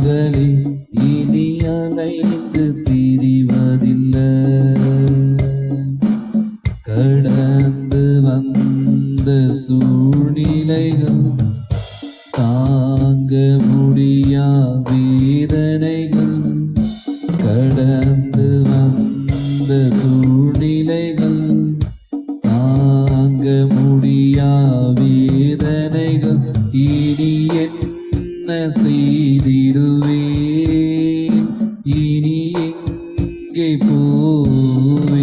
மகளே இனி அலைந்து திரிவதில்லை. கடந்து வந்த சூழ்நிலைகள், தாங்க முடியா வேதனைகள், கடந்து வந்த சூழ்நிலைகள், தாங்க முடியா வேதனைகள், இனி என்ன செய்திடுவேன், இனி எங்கே போவேன்,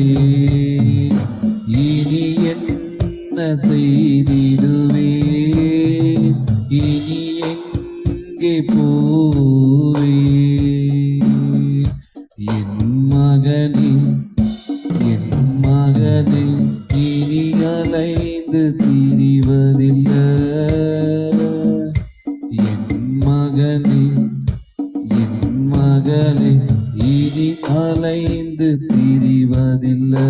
இனி என்ன செய்திடுவேன், இனி எங்கே போவேன். என் மகனே இனி அலைந்து திரிவதில்லை. என் மகளே இனி அலைந்து திரிவதில்லை.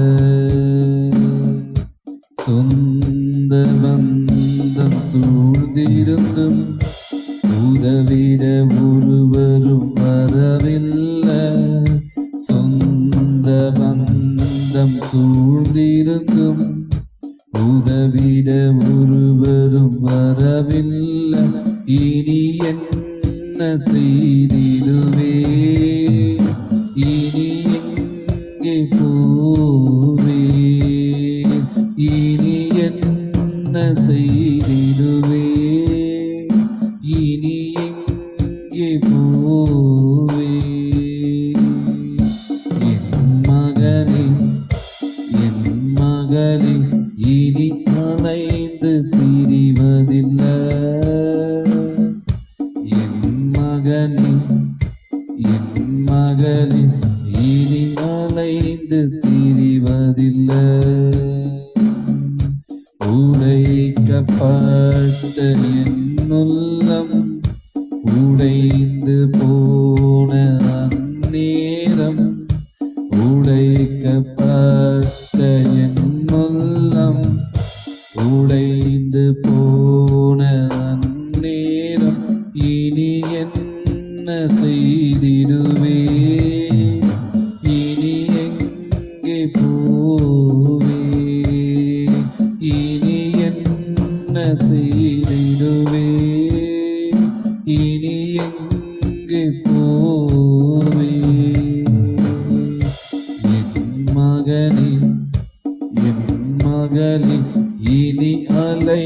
சொந்த பந்தம் சூழ்ந்திருந்தும் உதவிட ஒருவரும் வரவில்லை. சொந்த பந்தம் சூழ்ந்திருந்தும் உதவிட ஒருவரும் வரவில்லை. இனி என்ன செய்திடுவேன், இனி எங்கே போவேன், இனி என்ன செய்திடுவேன், இனி எங்கே போவேன். என் மகளே இனி அலைந்து திரிவதில்லை. என் மகளே இனி அலைந்து திரிவதில்லை. உடைக்கப்பட்ட என் உள்ளம் உடைந்து போன அந்நேரம், உடைக்கப்பட்ட என் உள்ளம் உடைந்து போன அந்நேரம், இனி என்ன செய்திடுவேன், இனி எங்கே போவேன், இனி என்ன செய்திடுவேன், இனி எங்கே போவேன். என் மகளே இனி அலை